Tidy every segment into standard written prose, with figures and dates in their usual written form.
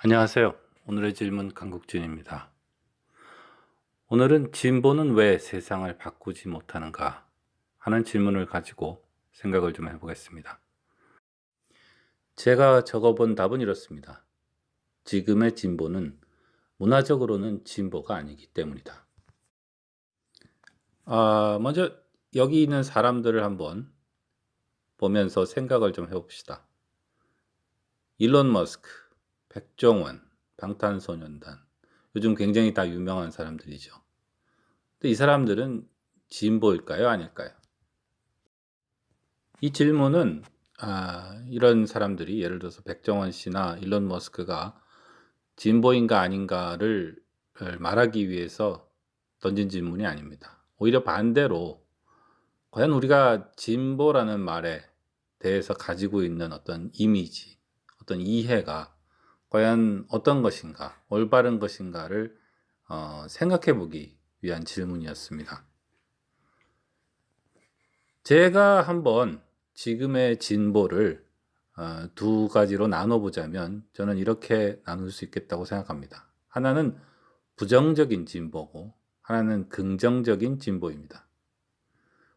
안녕하세요. 오늘의 질문 강국준입니다. 오늘은 진보는 왜 세상을 바꾸지 못하는가 하는 질문을 가지고 생각을 좀 해보겠습니다. 제가 적어본 답은 이렇습니다. 지금의 진보는 문화적으로는 진보가 아니기 때문이다. 먼저 여기 있는 사람들을 한번 보면서 생각을 좀 해봅시다. 일론 머스크, 백종원, 방탄소년단, 요즘 굉장히 다 유명한 사람들이죠. 근데 이 사람들은 진보일까요? 아닐까요? 이 질문은 이런 사람들이 예를 들어서 백종원 씨나 일론 머스크가 진보인가 아닌가를 말하기 위해서 던진 질문이 아닙니다. 오히려 반대로 과연 우리가 진보라는 말에 대해서 가지고 있는 어떤 이미지, 어떤 이해가 과연 어떤 것인가, 올바른 것인가를 생각해 보기 위한 질문이었습니다. 제가 한번 지금의 진보를 두 가지로 나눠보자면 저는 이렇게 나눌 수 있겠다고 생각합니다. 하나는 부정적인 진보고 하나는 긍정적인 진보입니다.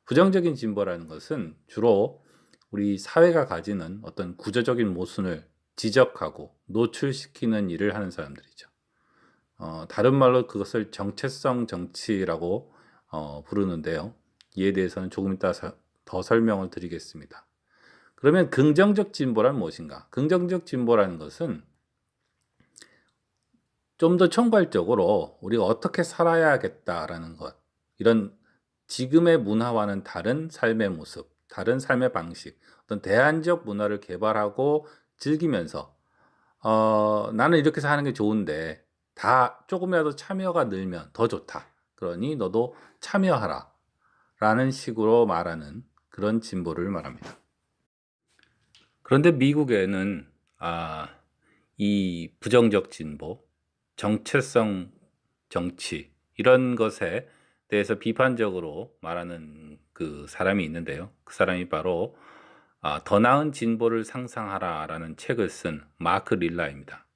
부정적인 진보라는 것은 주로 우리 사회가 가지는 어떤 구조적인 모순을 지적하고 노출시키는 일을 하는 사람들이죠. 다른 말로 그것을 정체성 정치라고 부르는데요. 이에 대해서는 조금 이따 더 설명을 드리겠습니다. 그러면 긍정적 진보란 무엇인가? 긍정적 진보라는 것은 좀 더 총괄적으로 우리가 어떻게 살아야겠다라는 것, 이런 지금의 문화와는 다른 삶의 모습, 다른 삶의 방식, 어떤 대안적 문화를 개발하고 즐기면서 나는 이렇게 사는 게 좋은데 다 조금이라도 참여가 늘면 더 좋다. 그러니 너도 참여하라. 라는 식으로 말하는 그런 진보를 말합니다. 그런데 미국에는 이 부정적 진보, 정체성 정치 이런 것에 대해서 비판적으로 말하는 그 사람이 있는데요. 그 사람이 바로 더 나은 진보를 상상하라라는 책을 쓴 마크 릴라입니다.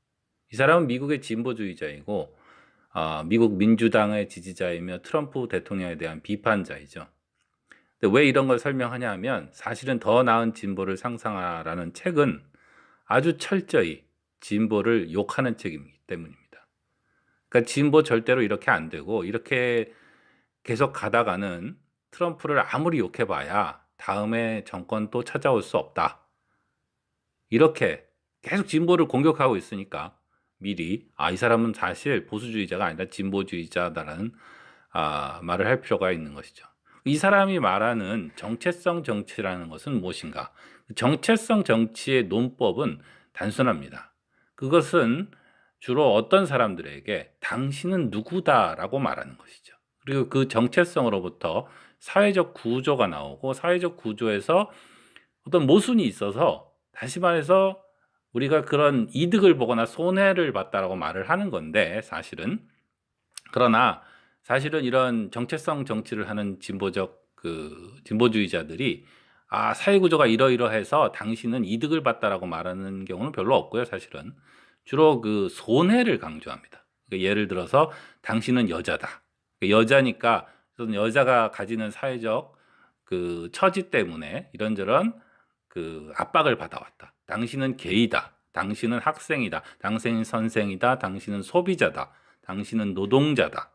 이 사람은 미국의 진보주의자이고 미국 민주당의 지지자이며 트럼프 대통령에 대한 비판자이죠. 근데 왜 이런 걸 설명하냐 하면 사실은 더 나은 진보를 상상하라는 책은 아주 철저히 진보를 욕하는 책이기 때문입니다. 그러니까 진보 절대로 이렇게 안 되고 이렇게 계속 가다가는 트럼프를 아무리 욕해봐야 다음에 정권 또 찾아올 수 없다. 이렇게 계속 진보를 공격하고 있으니까 미리 이 사람은 사실 보수주의자가 아니라 진보주의자다라는 말을 할 필요가 있는 것이죠. 이 사람이 말하는 정체성 정치라는 것은 무엇인가? 정체성 정치의 논법은 단순합니다. 그것은 주로 어떤 사람들에게 당신은 누구다라고 말하는 것이죠. 그리고 그 정체성으로부터 사회적 구조가 나오고 사회적 구조에서 어떤 모순이 있어서 다시 말해서 우리가 그런 이득을 보거나 손해를 봤다라고 말을 하는 건데 사실은 그러나 사실은 이런 정체성 정치를 하는 진보주의자들이 사회 구조가 이러이러해서 당신은 이득을 봤다라고 말하는 경우는 별로 없고요. 사실은 주로 그 손해를 강조합니다. 그러니까 예를 들어서 당신은 여자다. 그러니까 여자니까 여자가 가지는 사회적 그 처지 때문에 이런저런 그 압박을 받아왔다. 당신은 게이다. 당신은 학생이다. 당신은 선생이다. 당신은 소비자다. 당신은 노동자다.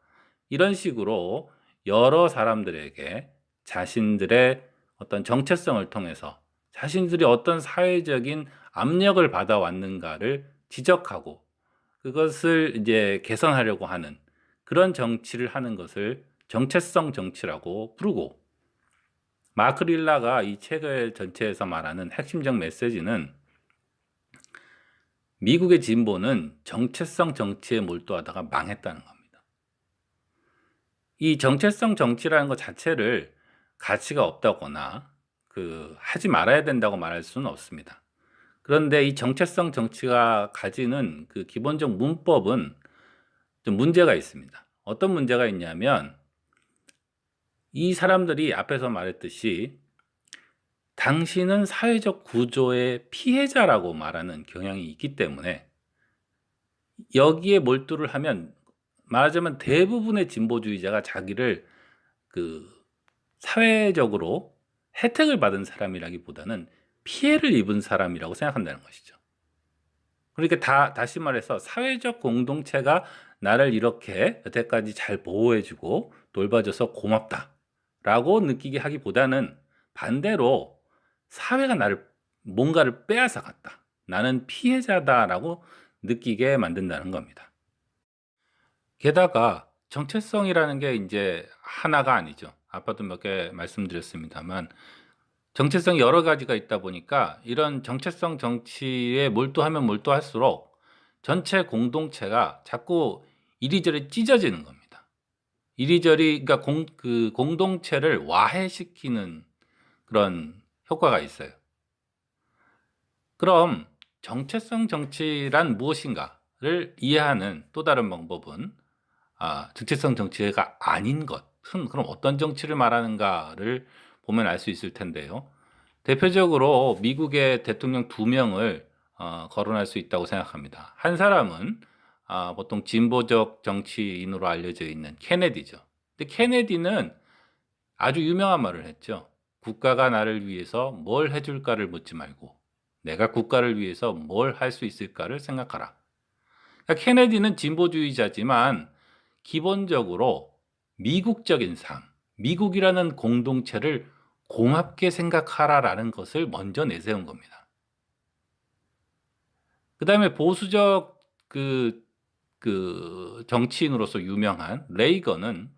이런 식으로 여러 사람들에게 자신들의 어떤 정체성을 통해서 자신들이 어떤 사회적인 압력을 받아왔는가를 지적하고 그것을 이제 개선하려고 하는 그런 정치를 하는 것을 정체성 정치라고 부르고 마크 릴라가 이 책을 전체에서 말하는 핵심적 메시지는 미국의 진보는 정체성 정치에 몰두하다가 망했다는 겁니다. 이 정체성 정치라는 것 자체를 가치가 없다거나 하지 말아야 된다고 말할 수는 없습니다. 그런데 이 정체성 정치가 가지는 그 기본적 문법은 좀 문제가 있습니다. 어떤 문제가 있냐면 이 사람들이 앞에서 말했듯이 당신은 사회적 구조의 피해자라고 말하는 경향이 있기 때문에 여기에 몰두를 하면 말하자면 대부분의 진보주의자가 자기를 그 사회적으로 혜택을 받은 사람이라기보다는 피해를 입은 사람이라고 생각한다는 것이죠. 그러니까 다시 말해서 사회적 공동체가 나를 이렇게 여태까지 잘 보호해주고 돌봐줘서 고맙다라고 느끼게 하기보다는 반대로 사회가 나를 뭔가를 빼앗아 갔다. 나는 피해자다라고 느끼게 만든다는 겁니다. 게다가 정체성이라는 게 이제 하나가 아니죠. 아까도 몇 개 말씀드렸습니다만 정체성이 여러 가지가 있다 보니까 이런 정체성 정치에 몰두하면 몰두할수록 전체 공동체가 자꾸 이리저리 찢어지는 겁니다. 이리저리 그러니까 그 공동체를 와해시키는 그런 효과가 있어요. 그럼 정체성 정치란 무엇인가를 이해하는 또 다른 방법은 정체성 정치가 아닌 것은 그럼 어떤 정치를 말하는가를 보면 알 수 있을 텐데요. 대표적으로 미국의 대통령 2명을 거론할 수 있다고 생각합니다. 한 사람은 보통 진보적 정치인으로 알려져 있는 케네디죠. 근데 케네디는 아주 유명한 말을 했죠. 국가가 나를 위해서 뭘 해줄까를 묻지 말고 내가 국가를 위해서 뭘 할 수 있을까를 생각하라. 그러니까 케네디는 진보주의자지만 기본적으로 미국적인 삶, 미국이라는 공동체를 고맙게 생각하라라는 것을 먼저 내세운 겁니다. 그 다음에 보수적 그 정치인으로서 유명한 레이건은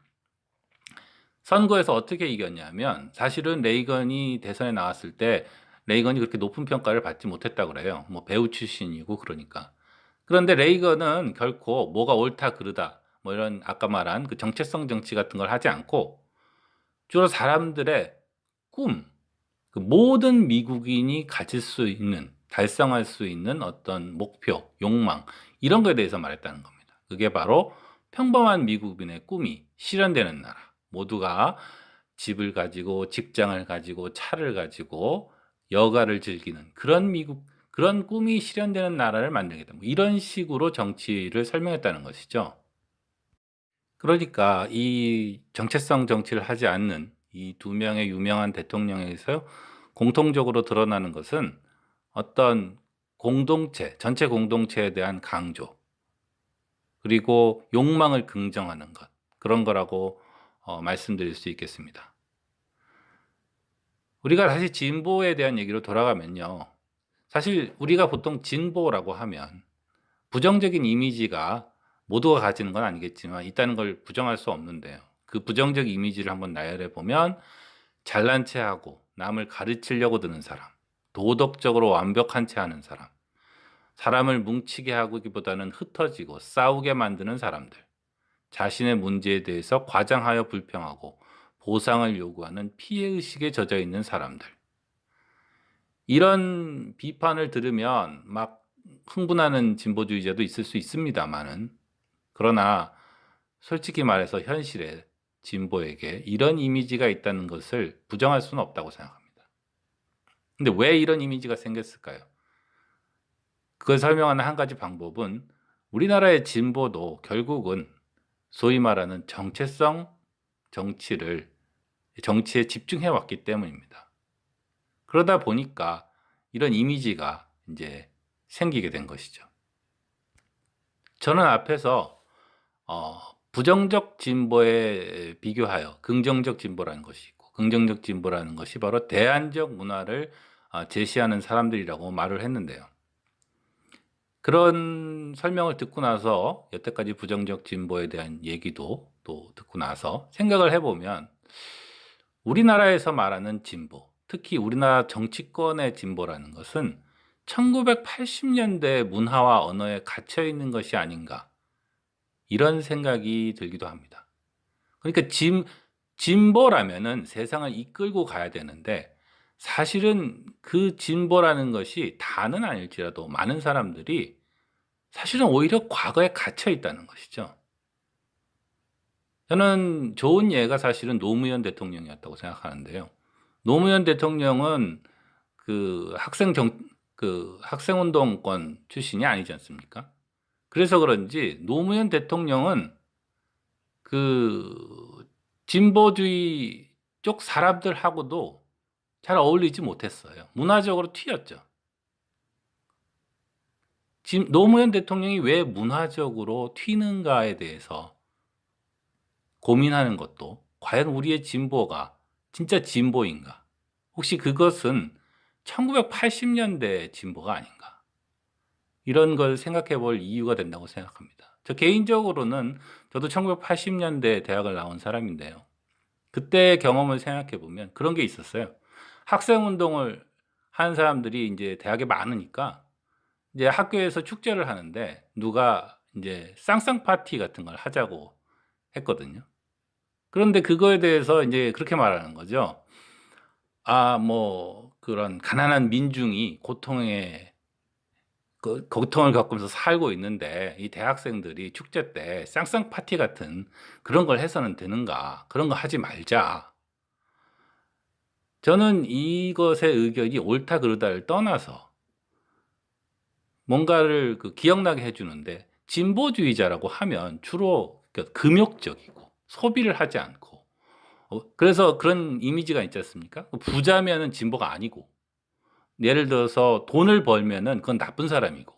선거에서 어떻게 이겼냐면 사실은 레이건이 대선에 나왔을 때 레이건이 그렇게 높은 평가를 받지 못했다고 그래요. 뭐 배우 출신이고 그러니까. 그런데 레이건은 결코 뭐가 옳다 그르다 뭐 이런 아까 말한 그 정체성 정치 같은 걸 하지 않고 주로 사람들의 꿈, 그 모든 미국인이 가질 수 있는, 달성할 수 있는 어떤 목표, 욕망, 이런 거에 대해서 말했다는 겁니다. 그게 바로 평범한 미국인의 꿈이 실현되는 나라. 모두가 집을 가지고, 직장을 가지고, 차를 가지고, 여가를 즐기는 그런 그런 꿈이 실현되는 나라를 만들겠다. 뭐 이런 식으로 정치를 설명했다는 것이죠. 그러니까 이 정체성 정치를 하지 않는 이 2명의 유명한 대통령에서 공통적으로 드러나는 것은 어떤 공동체, 전체 공동체에 대한 강조, 그리고 욕망을 긍정하는 것, 그런 거라고 말씀드릴 수 있겠습니다. 우리가 다시 진보에 대한 얘기로 돌아가면요. 사실 우리가 보통 진보라고 하면 부정적인 이미지가 모두가 가지는 건 아니겠지만 있다는 걸 부정할 수 없는데요. 그 부정적 이미지를 한번 나열해 보면 잘난 체 하고 남을 가르치려고 드는 사람, 도덕적으로 완벽한 체 하는 사람, 사람을 뭉치게 하기보다는 흩어지고 싸우게 만드는 사람들, 자신의 문제에 대해서 과장하여 불평하고 보상을 요구하는 피해의식에 젖어 있는 사람들. 이런 비판을 들으면 막 흥분하는 진보주의자도 있을 수 있습니다만은, 그러나 솔직히 말해서 현실에 진보에게 이런 이미지가 있다는 것을 부정할 수는 없다고 생각합니다. 근데 왜 이런 이미지가 생겼을까요? 그걸 설명하는 한 가지 방법은 우리나라의 진보도 결국은 소위 말하는 정체성 정치에 집중해 왔기 때문입니다. 그러다 보니까 이런 이미지가 이제 생기게 된 것이죠. 저는 앞에서 부정적 진보에 비교하여 긍정적 진보라는 것이 있고, 긍정적 진보라는 것이 바로 대안적 문화를 제시하는 사람들이라고 말을 했는데요. 그런 설명을 듣고 나서 여태까지 부정적 진보에 대한 얘기도 또 듣고 나서 생각을 해보면 우리나라에서 말하는 진보, 특히 우리나라 정치권의 진보라는 것은 1980년대 문화와 언어에 갇혀 있는 것이 아닌가, 이런 생각이 들기도 합니다. 그러니까 진보라면은 세상을 이끌고 가야 되는데 사실은 그 진보라는 것이 다는 아닐지라도 많은 사람들이 사실은 오히려 과거에 갇혀 있다는 것이죠. 저는 좋은 예가 사실은 노무현 대통령이었다고 생각하는데요. 노무현 대통령은 그 학생운동권 출신이 아니지 않습니까? 그래서 그런지 노무현 대통령은 그 진보주의 쪽 사람들하고도 잘 어울리지 못했어요. 문화적으로 튀었죠. 지금 노무현 대통령이 왜 문화적으로 튀는가에 대해서 고민하는 것도 과연 우리의 진보가 진짜 진보인가? 혹시 그것은 1980년대 진보가 아닌가? 이런 걸 생각해 볼 이유가 된다고 생각합니다. 저 개인적으로는 저도 1980년대 대학을 나온 사람인데요. 그때 경험을 생각해 보면 그런 게 있었어요. 학생 운동을 하는 사람들이 이제 대학에 많으니까 이제 학교에서 축제를 하는데 누가 이제 쌍쌍 파티 같은 걸 하자고 했거든요. 그런데 그거에 대해서 이제 그렇게 말하는 거죠. 아, 뭐 그런 가난한 민중이 고통에 그 고통을 겪으면서 살고 있는데 이 대학생들이 축제 때 쌍쌍 파티 같은 그런 걸 해서는 되는가? 그런 거 하지 말자. 저는 이것의 의견이 옳다 그르다를 떠나서 뭔가를 그 기억나게 해주는데 진보주의자라고 하면 주로 그 금욕적이고 소비를 하지 않고 그래서 그런 이미지가 있지 않습니까? 부자면은 진보가 아니고 예를 들어서 돈을 벌면은 그건 나쁜 사람이고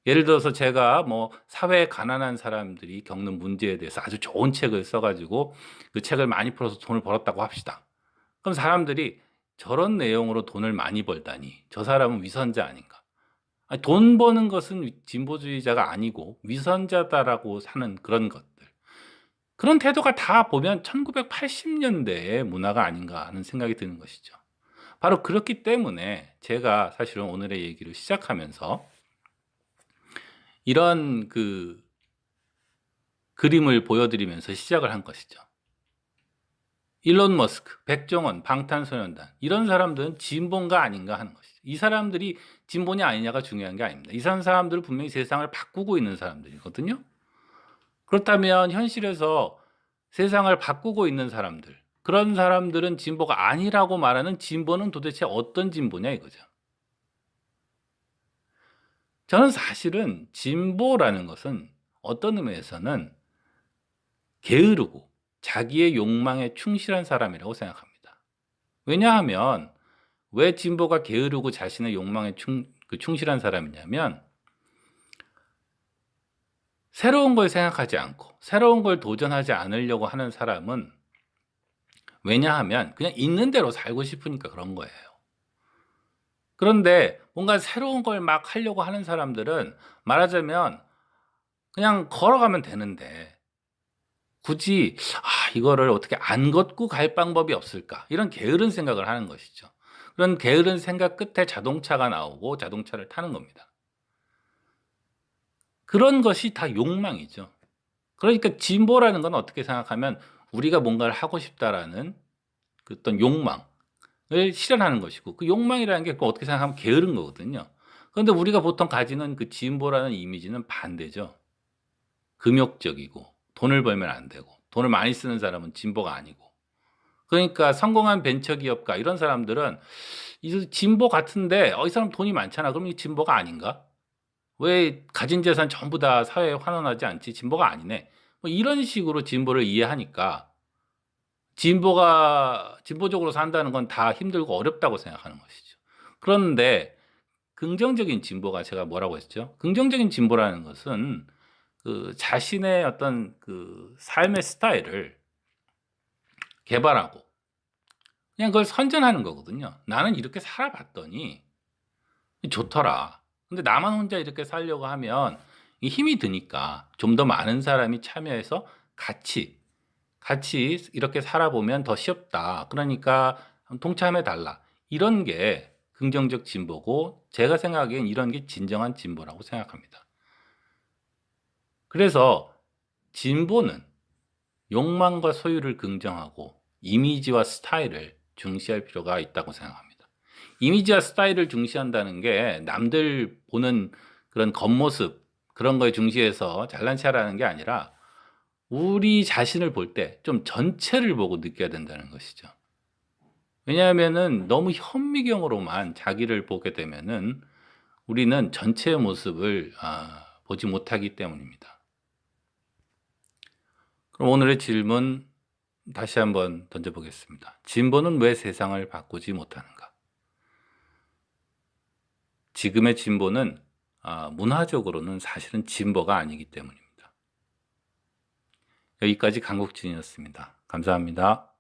예를 들어서 제가 뭐 사회에 가난한 사람들이 겪는 문제에 대해서 아주 좋은 책을 써가지고 그 책을 많이 풀어서 돈을 벌었다고 합시다. 그럼 사람들이 저런 내용으로 돈을 많이 벌다니 저 사람은 위선자 아닌가? 아니, 돈 버는 것은 진보주의자가 아니고 위선자다라고 사는 그런 것들. 그런 태도가 다 보면 1980년대의 문화가 아닌가 하는 생각이 드는 것이죠. 바로 그렇기 때문에 제가 사실은 오늘의 얘기를 시작하면서 이런 그 그림을 보여드리면서 시작을 한 것이죠. 일론 머스크, 백종원, 방탄소년단 이런 사람들은 진보인가 아닌가 하는 것이죠. 이 사람들이 진보냐 아니냐가 중요한 게 아닙니다. 이 사람들은 분명히 세상을 바꾸고 있는 사람들이거든요. 그렇다면 현실에서 세상을 바꾸고 있는 사람들, 그런 사람들은 진보가 아니라고 말하는 진보는 도대체 어떤 진보냐 이거죠. 저는 사실은 진보라는 것은 어떤 의미에서는 게으르고 자기의 욕망에 충실한 사람이라고 생각합니다. 왜냐하면 왜 진보가 게으르고 자신의 욕망에 충실한 사람이냐면 새로운 걸 생각하지 않고 새로운 걸 도전하지 않으려고 하는 사람은 왜냐하면 그냥 있는 대로 살고 싶으니까 그런 거예요. 그런데 뭔가 새로운 걸 막 하려고 하는 사람들은 말하자면 그냥 걸어가면 되는데 굳이 이거를 어떻게 안 걷고 갈 방법이 없을까? 이런 게으른 생각을 하는 것이죠. 그런 게으른 생각 끝에 자동차가 나오고 자동차를 타는 겁니다. 그런 것이 다 욕망이죠. 그러니까 진보라는 건 어떻게 생각하면 우리가 뭔가를 하고 싶다라는 그 어떤 욕망을 실현하는 것이고 그 욕망이라는 게 어떻게 생각하면 게으른 거거든요. 그런데 우리가 보통 가지는 그 진보라는 이미지는 반대죠. 금욕적이고 돈을 벌면 안 되고 돈을 많이 쓰는 사람은 진보가 아니고 그러니까 성공한 벤처기업가 이런 사람들은 이 진보 같은데 이 사람 돈이 많잖아. 그럼 이 진보가 아닌가? 왜 가진 재산 전부 다 사회에 환원하지 않지? 진보가 아니네. 뭐 이런 식으로 진보를 이해하니까 진보적으로 산다는 건 다 힘들고 어렵다고 생각하는 것이죠. 그런데 긍정적인 진보가 제가 뭐라고 했죠? 긍정적인 진보라는 것은 그 자신의 어떤 그 삶의 스타일을 개발하고 그냥 그걸 선전하는 거거든요. 나는 이렇게 살아봤더니 좋더라. 근데 나만 혼자 이렇게 살려고 하면 힘이 드니까 좀 더 많은 사람이 참여해서 같이 이렇게 살아보면 더 쉽다. 그러니까 동참해 달라. 이런 게 긍정적 진보고 제가 생각하기엔 이런 게 진정한 진보라고 생각합니다. 그래서 진보는 욕망과 소유를 긍정하고 이미지와 스타일을 중시할 필요가 있다고 생각합니다. 이미지와 스타일을 중시한다는 게 남들 보는 그런 겉모습 그런 거에 중시해서 잘난 체하라는 게 아니라 우리 자신을 볼 때 좀 전체를 보고 느껴야 된다는 것이죠. 왜냐하면은 너무 현미경으로만 자기를 보게 되면은 우리는 전체의 모습을 보지 못하기 때문입니다. 그럼 오늘의 질문 다시 한번 던져보겠습니다. 진보는 왜 세상을 바꾸지 못하는가? 지금의 진보는 문화적으로는 사실은 진보가 아니기 때문입니다. 여기까지 강국진이었습니다. 감사합니다.